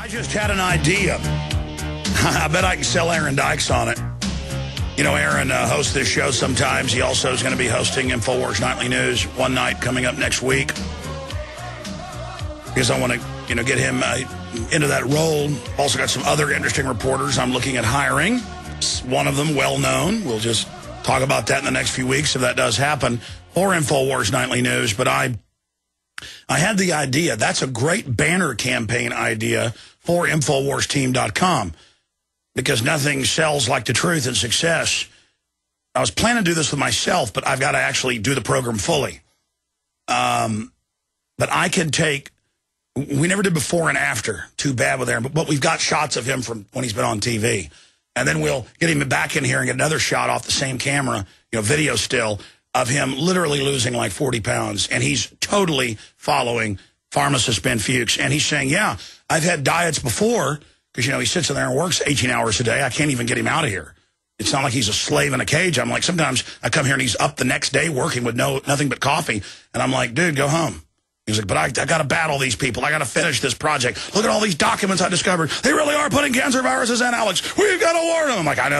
I just had an idea. I bet I can sell Aaron Dykes on it. You know, Aaron hosts this show sometimes. He also is going to be hosting InfoWars Nightly News one night coming up next week. Because I want to, get him into that role. Also got some other interesting reporters I'm looking at hiring. One of them well-known. We'll just talk about that in the next few weeks if that does happen. Or InfoWars Nightly News. But I had the idea. That's a great banner campaign idea for InfoWarsTeam.com. Because nothing sells like the truth and success. I was planning to do this with myself, but I've got to actually do the program fully. But I can take, we never did before and after, too bad with Aaron, but we've got shots of him from when he's been on TV. And then we'll get him back in here and get another shot off the same camera, video still, of him literally losing like 40 pounds. And he's totally following Pharmacist Ben Fuchs. And he's saying, yeah, I've had diets before. Because, he sits in there and works 18 hours a day. I can't even get him out of here. It's not like he's a slave in a cage. I'm like, sometimes I come here and he's up the next day working with nothing but coffee. And I'm like, dude, go home. He's like, but I got to battle these people. I got to finish this project. Look at all these documents I discovered. They really are putting cancer viruses in, Alex. We've got to warn them. I'm like, I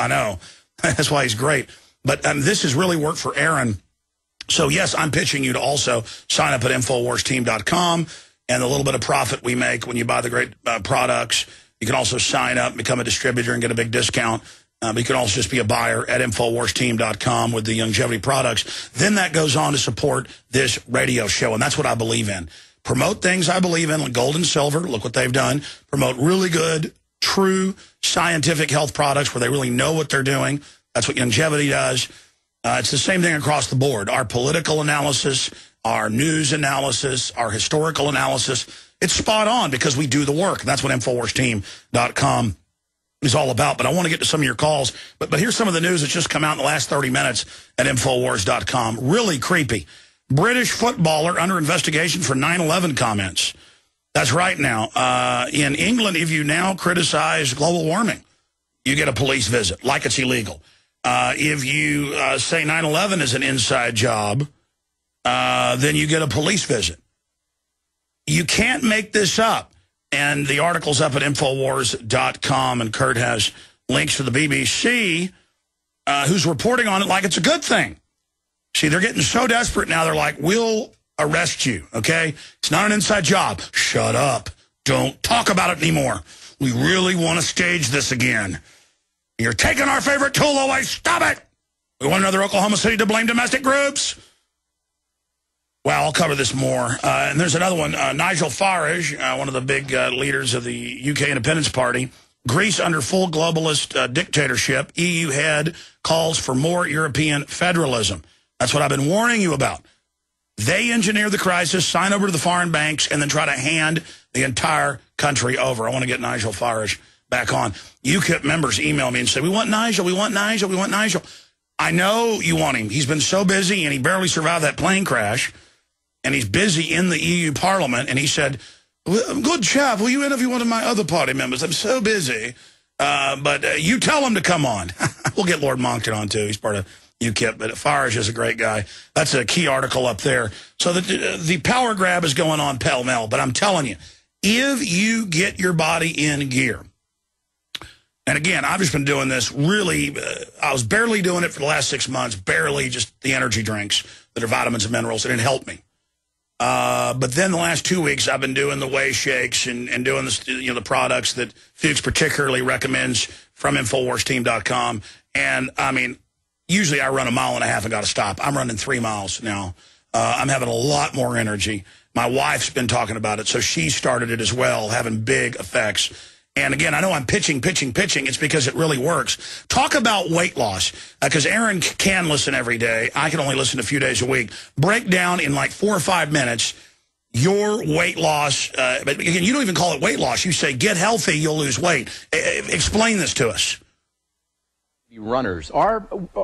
know. That's why he's great. But this has really worked for Aaron. So, yes, I'm pitching you to also sign up at InfoWarsTeam.com. And the little bit of profit we make when you buy the great products. You can also sign up, become a distributor, and get a big discount. But you can also just be a buyer at InfoWarsTeam.com with the longevity products. Then that goes on to support this radio show, and that's what I believe in. Promote things I believe in, like gold and silver. Look what they've done. Promote really good, true, scientific health products where they really know what they're doing. That's what longevity does. It's the same thing across the board. Our political analysis, our news analysis, our historical analysis, it's spot on because we do the work. That's what InfoWarsTeam.com is all about. But I want to get to some of your calls. But here's some of the news that's just come out in the last 30 minutes at InfoWars.com. Really creepy. British footballer under investigation for 9/11 comments. That's right now. In England, if you now criticize global warming, you get a police visit, like it's illegal. If you say 9/11 is an inside job, then you get a police visit. You can't make this up. And the article's up at Infowars.com, and Kurt has links to the BBC, who's reporting on it like it's a good thing. See, they're getting so desperate now, they're like, we'll arrest you, okay? It's not an inside job. Shut up. Don't talk about it anymore. We really want to stage this again. You're taking our favorite tool away. Stop it. We want another Oklahoma City to blame domestic groups. Well, I'll cover this more. And there's another one. Nigel Farage, one of the big leaders of the UK Independence Party. Greece under full globalist dictatorship. EU head calls for more European federalism. That's what I've been warning you about. They engineer the crisis, sign over to the foreign banks, and then try to hand the entire country over. I want to get Nigel Farage back on. UKIP members email me and say, we want Nigel, we want Nigel, we want Nigel. I know you want him. He's been so busy, and he barely survived that plane crash. And he's busy in the EU Parliament, and he said, good chap, will you interview one of my other party members? I'm so busy. But you tell him to come on. We'll get Lord Monckton on, too. He's part of UKIP, but Farage is a great guy. That's a key article up there. So the power grab is going on pell-mell, but I'm telling you, if you get your body in gear, and again, I've just been doing this really, I was barely doing it for the last 6 months, barely, just the energy drinks that are vitamins and minerals. It didn't help me. But then the last 2 weeks, I've been doing the whey shakes and doing this, the products that Fuchs particularly recommends from InfoWarsTeam.com. And, I mean, usually I run 1.5 miles and got to stop. I'm running 3 miles now. I'm having a lot more energy. My wife's been talking about it, so she started it as well, having big effects. And again, I know I'm pitching. It's because it really works. Talk about weight loss, because Aaron can listen every day. I can only listen a few days a week. Break down in like 4 or 5 minutes your weight loss. But again, you don't even call it weight loss. You say, get healthy, you'll lose weight. Explain this to us. Runners.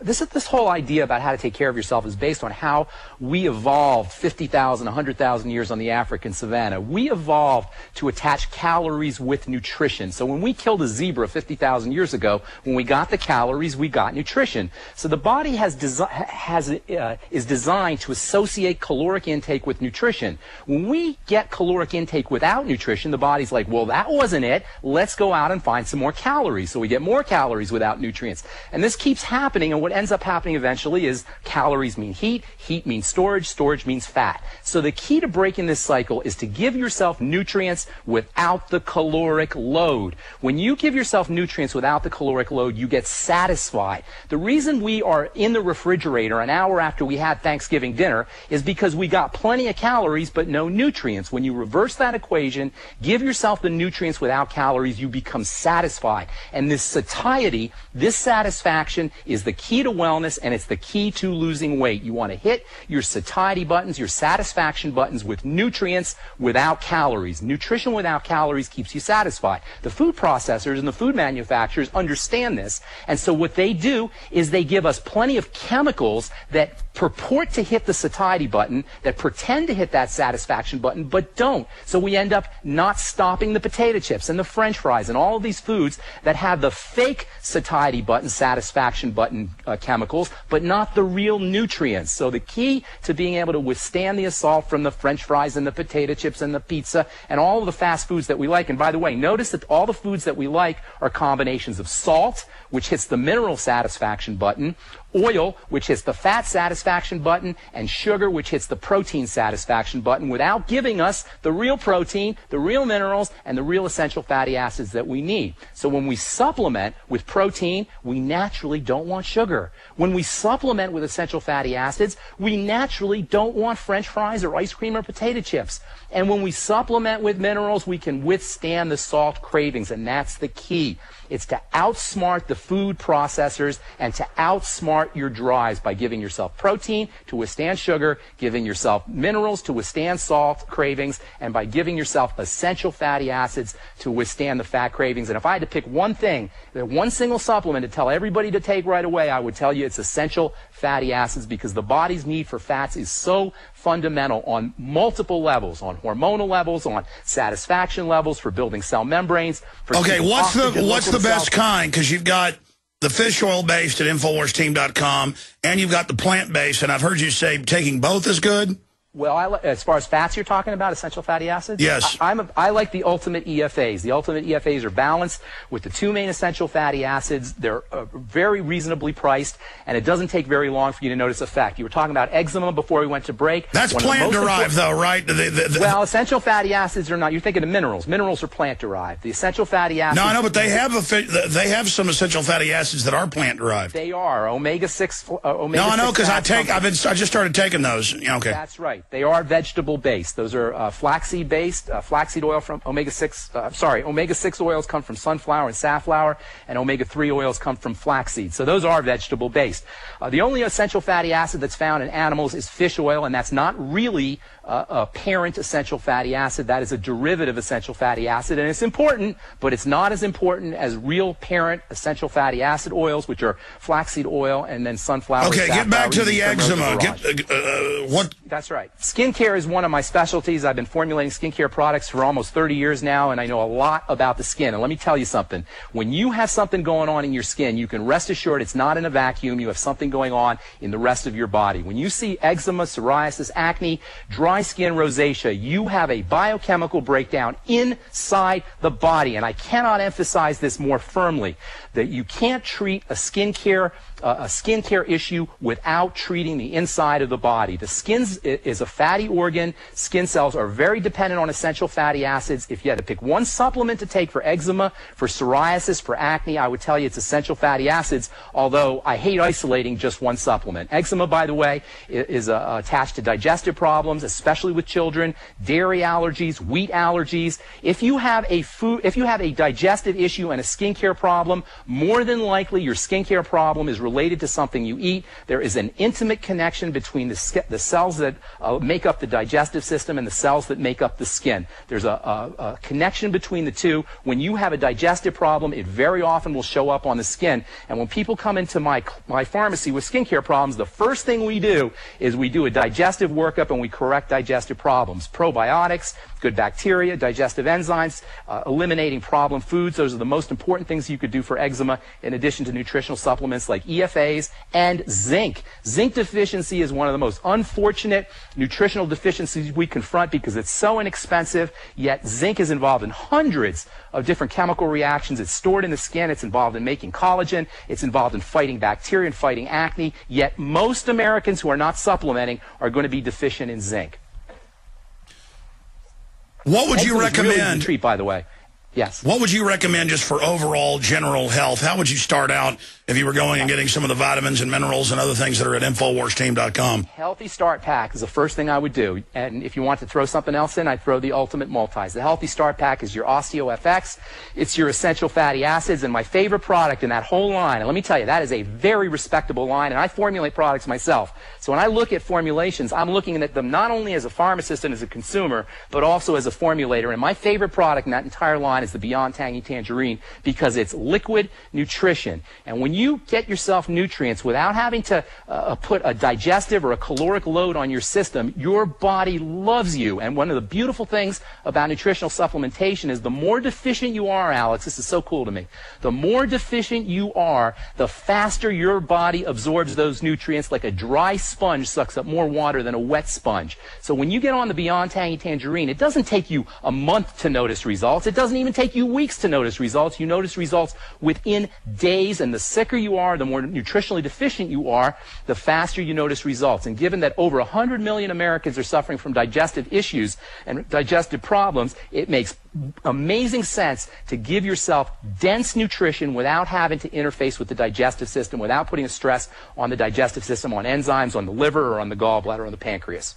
This whole idea about how to take care of yourself is based on how we evolved 50,000, 100,000 years on the African savannah. We evolved to attach calories with nutrition. So when we killed a zebra 50,000 years ago, when we got the calories, we got nutrition. So the body is designed to associate caloric intake with nutrition. When we get caloric intake without nutrition, the body's like, well, that wasn't it. Let's go out and find some more calories. So we get more calories without nutrients. And this keeps happening, and what ends up happening eventually is calories mean heat, heat means storage, storage means fat. So the key to breaking this cycle is to give yourself nutrients without the caloric load. When you give yourself nutrients without the caloric load, you get satisfied. The reason we are in the refrigerator an hour after we had Thanksgiving dinner is because we got plenty of calories but no nutrients. When you reverse that equation, give yourself the nutrients without calories, you become satisfied. And this satiety, this satisfaction is the key to wellness, and it's the key to losing weight. You want to hit your satiety buttons, your satisfaction buttons with nutrients without calories. Nutrition without calories keeps you satisfied. The food processors and the food manufacturers understand this, and so what they do is they give us plenty of chemicals that purport to hit the satiety button, that pretend to hit that satisfaction button, but don't. So we end up not stopping the potato chips and the French fries and all of these foods that have the fake satiety button, satisfaction button chemicals, but not the real nutrients. So the key to being able to withstand the assault from the French fries and the potato chips and the pizza and all of the fast foods that we like, and by the way, notice that all the foods that we like are combinations of salt, which hits the mineral satisfaction button, oil, which hits the fat satisfaction button, and sugar, which hits the protein satisfaction button, without giving us the real protein, the real minerals, and the real essential fatty acids that we need. So when we supplement with protein, we naturally don't want sugar. When we supplement with essential fatty acids, we naturally don't want French fries or ice cream or potato chips. And when we supplement with minerals, we can withstand the salt cravings, and that's the key. It's to outsmart the food processors and to outsmart your drives by giving yourself protein to withstand sugar, giving yourself minerals to withstand salt cravings, and by giving yourself essential fatty acids to withstand the fat cravings. And if I had to pick one thing, one single supplement to tell everybody to take right away, I would tell you it's essential fatty acids, because the body's need for fats is so fundamental on multiple levels, on hormonal levels, on satisfaction levels, for building cell membranes. For okay, what's the best kind? Because you've got the fish oil based at InfoWarsTeam.com, and you've got the plant based, and I've heard you say taking both is good. Well, as far as fats you're talking about, essential fatty acids? Yes. I like the ultimate EFAs. The ultimate EFAs are balanced with the two main essential fatty acids. They're very reasonably priced, and it doesn't take very long for you to notice effect. You were talking about eczema before we went to break. That's plant-derived, though, right? Well, essential fatty acids are not. You're thinking of minerals. Minerals are plant-derived. The essential fatty acids... No, I know, but they have some essential fatty acids that are plant-derived. They are. Omega-6... No, I know, because I just started taking those. Yeah, okay. That's right. They are vegetable-based. Those are flaxseed-based. Flaxseed oil from omega-6 oils come from sunflower and safflower, and omega-3 oils come from flaxseed. So those are vegetable-based. The only essential fatty acid that's found in animals is fish oil, and that's not really a parent essential fatty acid. That is a derivative essential fatty acid, and it's important, but it's not as important as real parent essential fatty acid oils, which are flaxseed oil and then sunflower. Okay, get back to the eczema. What? That's right. Skincare is one of my specialties. I've been formulating skincare products for almost 30 years now, and I know a lot about the skin. And let me tell you something. When you have something going on in your skin, you can rest assured it's not in a vacuum. You have something going on in the rest of your body. When you see eczema, psoriasis, acne, dry skin, rosacea, you have a biochemical breakdown inside the body. And I cannot emphasize this more firmly, that you can't treat a skincare issue without treating the inside of the body. The skin is a fatty organ. Skin cells are very dependent on essential fatty acids. If you had to pick one supplement to take for eczema, for psoriasis, for acne, I would tell you it's essential fatty acids, although I hate isolating just one supplement. Eczema, by the way, is attached to digestive problems, especially with children, dairy allergies, wheat allergies. If you have a digestive issue and a skincare problem, more than likely your skincare problem is related to something you eat. There is an intimate connection between the cells that make up the digestive system and the cells that make up the skin. There's a connection between the two. When you have a digestive problem, it very often will show up on the skin. And when people come into my pharmacy with skincare problems, the first thing we do is we do a digestive workup and we correct digestive problems. Probiotics, good bacteria, digestive enzymes, eliminating problem foods. Those are the most important things you could do for eczema, in addition to nutritional supplements like EFAs and zinc. Zinc deficiency is one of the most unfortunate nutritional deficiencies we confront because it's so inexpensive, yet zinc is involved in hundreds of different chemical reactions. It's stored in the skin. It's involved in making collagen. It's involved in fighting bacteria and fighting acne. Yet most Americans who are not supplementing are going to be deficient in zinc. What would you recommend? Really easy to treat, by the way. Yes. What would you recommend just for overall general health? How would you start out if you were going and getting some of the vitamins and minerals and other things that are at InfoWarsTeam.com? Healthy Start Pack is the first thing I would do. And if you want to throw something else in, I'd throw the Ultimate Multis. The Healthy Start Pack is your OsteoFX. It's your essential fatty acids. And my favorite product in that whole line, and let me tell you, that is a very respectable line. And I formulate products myself. So when I look at formulations, I'm looking at them not only as a pharmacist and as a consumer, but also as a formulator. And my favorite product in that entire line is the Beyond Tangy Tangerine because it's liquid nutrition. And when you get yourself nutrients without having to put a digestive or a caloric load on your system, your body loves you. And one of the beautiful things about nutritional supplementation is the more deficient you are, Alex, this is so cool to me, the more deficient you are, the faster your body absorbs those nutrients. Like a dry sponge sucks up more water than a wet sponge. So when you get on the Beyond Tangy Tangerine, it doesn't take you a month to notice results. It doesn't even take you weeks to notice results. You notice results within days, and the sicker you are, the more nutritionally deficient you are, the faster you notice results. And given that over 100 million Americans are suffering from digestive issues and digestive problems, it makes amazing sense to give yourself dense nutrition without having to interface with the digestive system, without putting a stress on the digestive system, on enzymes, on the liver, or on the gallbladder, or on the pancreas.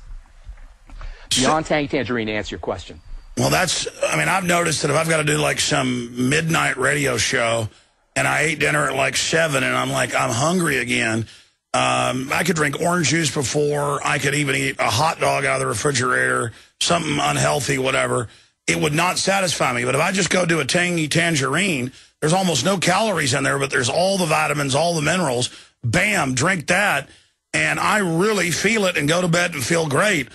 Beyond Tangy Tangerine, to answer your question. Well, I've noticed that if I've got to do like some midnight radio show and I ate dinner at like 7 and I'm hungry again, I could drink orange juice before. I could even eat a hot dog out of the refrigerator, something unhealthy, whatever. It would not satisfy me. But if I just go do a tangy tangerine, there's almost no calories in there, but there's all the vitamins, all the minerals. Bam, drink that. And I really feel it and go to bed and feel great.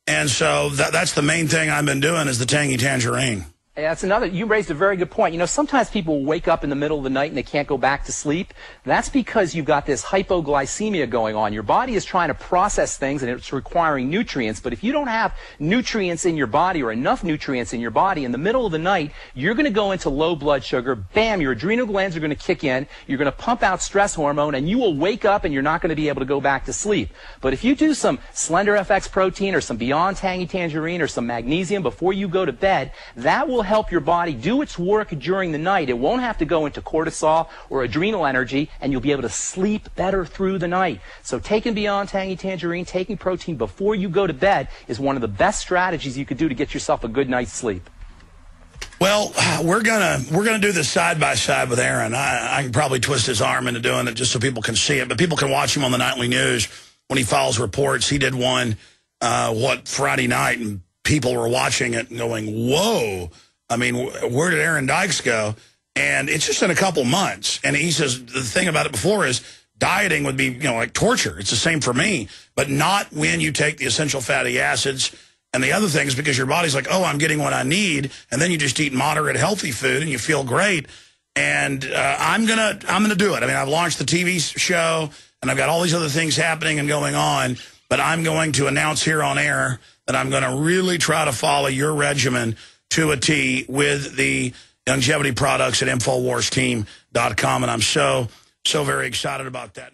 And so that's the main thing I've been doing is the Tangy Tangerine. Yeah, that's another. You raised a very good point. You know, sometimes people wake up in the middle of the night and they can't go back to sleep. That's because you've got this hypoglycemia going on. Your body is trying to process things and it's requiring nutrients. But if you don't have nutrients in your body or enough nutrients in your body in the middle of the night, you're going to go into low blood sugar. Bam, your adrenal glands are going to kick in. You're going to pump out stress hormone and you will wake up and you're not going to be able to go back to sleep. But if you do some Slender FX protein or some Beyond Tangy Tangerine or some magnesium before you go to bed, that will help your body do its work during the night. It won't have to go into cortisol or adrenal energy, and you'll be able to sleep better through the night. So taking Beyond Tangy Tangerine, taking protein before you go to bed is one of the best strategies you could do to get yourself a good night's sleep. Well, we're gonna do this side by side with Aaron. I can probably twist his arm into doing it just so people can see it, but people can watch him on the nightly news when he files reports. He did one Friday night, and people were watching it and going, "Whoa." I mean, where did Aaron Dykes go? And it's just in a couple months. And he says the thing about it before is dieting would be, like torture. It's the same for me, but not when you take the essential fatty acids and the other things, because your body's like, oh, I'm getting what I need. And then you just eat moderate, healthy food and you feel great. And I'm gonna do it. I mean, I've launched the TV show and I've got all these other things happening and going on, but I'm going to announce here on air that I'm going to really try to follow your regimen to a T with the longevity products at InfoWarsTeam.com. And I'm so very excited about that.